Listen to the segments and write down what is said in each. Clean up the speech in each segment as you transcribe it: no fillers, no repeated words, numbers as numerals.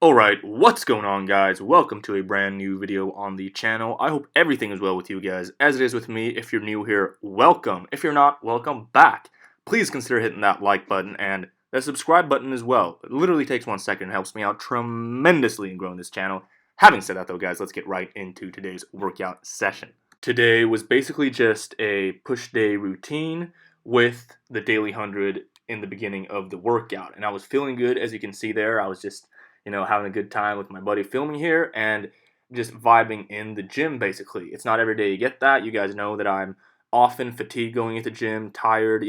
Alright, what's going on, guys? Welcome to a brand new video on the channel. I hope everything is well with you guys, as it is with me. If you're new here, welcome. If you're not, welcome back. Please consider hitting that like button and the subscribe button as well. It literally takes 1 second and helps me out tremendously in growing this channel. Having said that though, guys, let's get right into today's workout session. Today was basically just a push day routine with the daily 100 in the beginning of the workout. And I was feeling good, as you can see there. I was just having a good time with my buddy filming here and just vibing in the gym, basically. It's not every day you get that. You guys know that I'm often fatigued going into the gym, tired,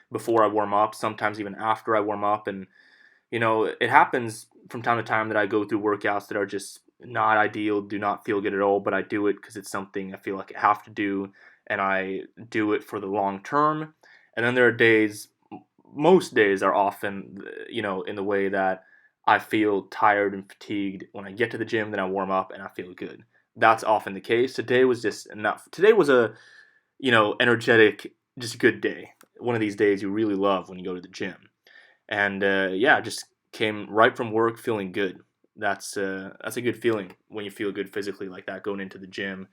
before I warm up, sometimes even after I warm up. And, it happens from time to time that I go through workouts that are just not ideal, do not feel good at all, but I do it because it's something I feel like I have to do, and I do it for the long term. And then there are days, most days are often, in the way that I feel tired and fatigued when I get to the gym, then I warm up and I feel good. That's often the case. Today was just enough. Today was a, energetic, just good day. One of these days you really love when you go to the gym. And yeah, just came right from work feeling good. That's a good feeling when you feel good physically like that going into the gym,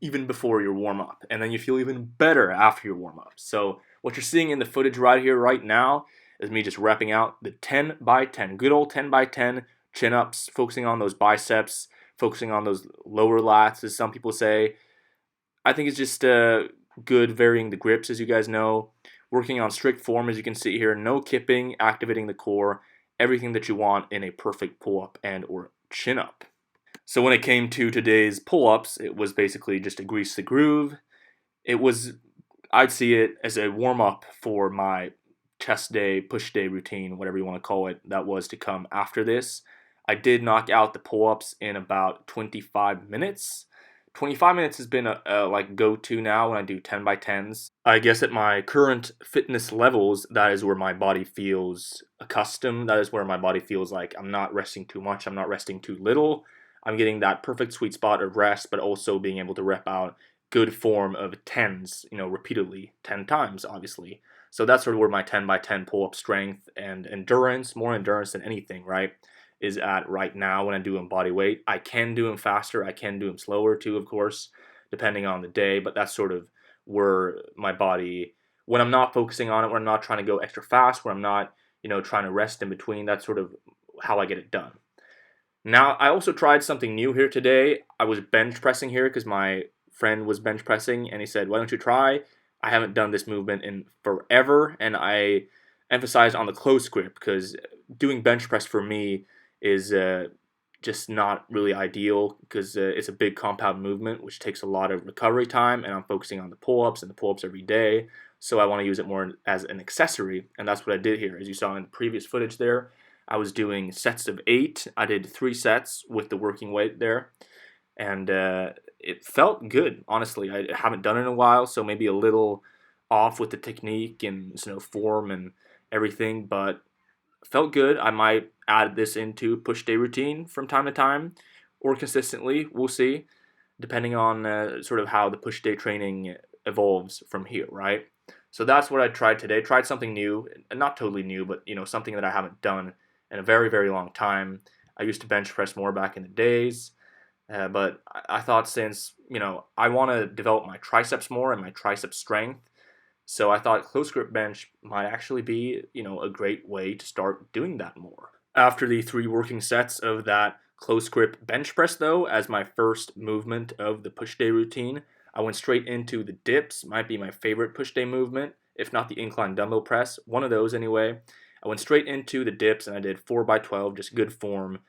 even before your warm up, and then you feel even better after your warm up. So what you're seeing in the footage right here, right now, is me just repping out the 10 by 10, good old 10 by 10 chin ups, focusing on those biceps, focusing on those lower lats, as some people say. I think it's just good varying the grips, as you guys know, working on strict form, as you can see here, no kipping, activating the core, everything that you want in a perfect pull up and or chin up. So when it came to today's pull-ups, it was basically just to grease the groove. I'd see it as a warm-up for my chest day, push day routine, whatever you want to call it, that was to come after this. I did knock out the pull-ups in about 25 minutes. 25 minutes has been a like go-to now when I do 10 by 10s. I guess at my current fitness levels, that is where my body feels accustomed. That is where my body feels like I'm not resting too much, I'm not resting too little. I'm getting that perfect sweet spot of rest, but also being able to rep out good form of tens, repeatedly, 10 times, obviously. So that's sort of where my 10 by 10 pull-up strength and endurance, more endurance than anything, right, is at right now when I do them body weight. I can do them faster, I can do them slower too, of course, depending on the day, but that's sort of where my body, when I'm not focusing on it, when I'm not trying to go extra fast, when I'm not, trying to rest in between, that's sort of how I get it done. Now, I also tried something new here today. I was bench pressing here because my friend was bench pressing, and he said, "Why don't you try?" I haven't done this movement in forever, and I emphasized on the close grip because doing bench press for me is just not really ideal because it's a big compound movement, which takes a lot of recovery time, and I'm focusing on the pull-ups and the pull-ups every day, so I want to use it more as an accessory, and that's what I did here. As you saw in the previous footage there, I was doing sets of 8. I did 3 sets with the working weight there, and it felt good, honestly. I haven't done it in a while, so maybe a little off with the technique and form and everything, but felt good. I might add this into push day routine from time to time or consistently. We'll see, depending on sort of how the push day training evolves from here, right? So that's what I tried today. Tried something new, not totally new, but something that I haven't done in a very, very long time. I used to bench press more back in the days, but I thought since I want to develop my triceps more and my tricep strength, so I thought close grip bench might actually be a great way to start doing that more. After the 3 working sets of that close grip bench press, though, as my first movement of the push day routine, I went straight into the dips. Might be my favorite push day movement, if not the incline dumbbell press, one of those anyway. I went straight into the dips and I did 4 by 12, just good form.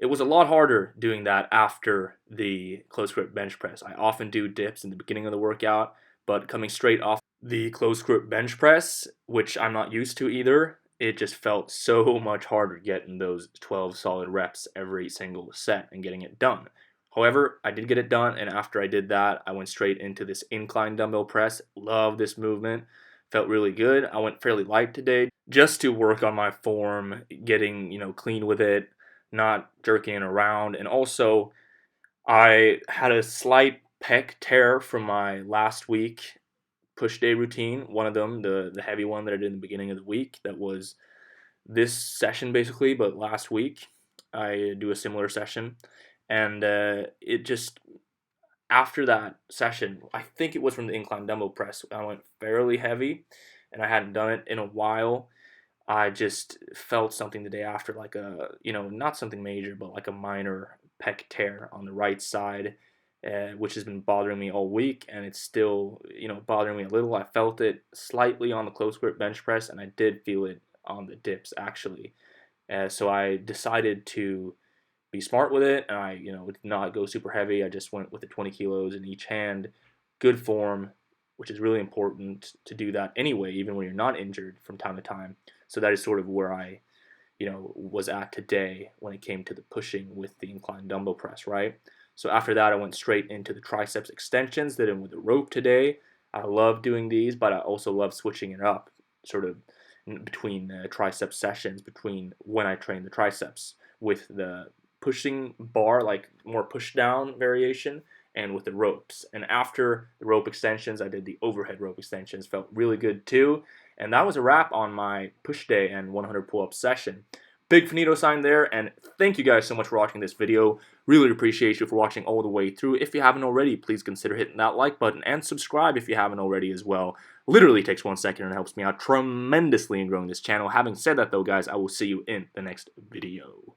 It was a lot harder doing that after the close grip bench press. I often do dips in the beginning of the workout, but coming straight off the close grip bench press, which I'm not used to either, it just felt so much harder getting those 12 solid reps every single set and getting it done. However, I did get it done, and after I did that, I went straight into this incline dumbbell press. Love this movement. Felt really good. I went fairly light today just to work on my form, getting, clean with it, not jerking it around. And also, I had a slight pec tear from my last week push day routine. One of them, the heavy one that I did in the beginning of the week, that was this session basically, but last week. I do a similar session, and it just after that session, I think it was from the incline dumbbell press. I went fairly heavy, and I hadn't done it in a while. I just felt something the day after, like a, not something major, but like a minor pec tear on the right side, which has been bothering me all week, and it's still, bothering me a little. I felt it slightly on the close grip bench press, and I did feel it on the dips actually. So I decided to be smart with it, and I, did not go super heavy. I just went with the 20 kilos in each hand, good form, which is really important to do that anyway, even when you're not injured from time to time. So that is sort of where I, was at today when it came to the pushing with the incline dumbbell press, right? So after that, I went straight into the triceps extensions, did them with the rope today. I love doing these, but I also love switching it up, sort of between tricep sessions, between when I train the triceps with the pushing bar, like more push down variation, and with the ropes. And after the rope extensions, I did the overhead rope extensions, felt really good too. And that was a wrap on my push day and 100 pull-up session. Big finito sign there, and thank you guys so much for watching this video. Really appreciate you for watching all the way through. If you haven't already, please consider hitting that like button and subscribe if you haven't already as well. Literally takes 1 second and helps me out tremendously in growing this channel. Having said that though, guys, I will see you in the next video.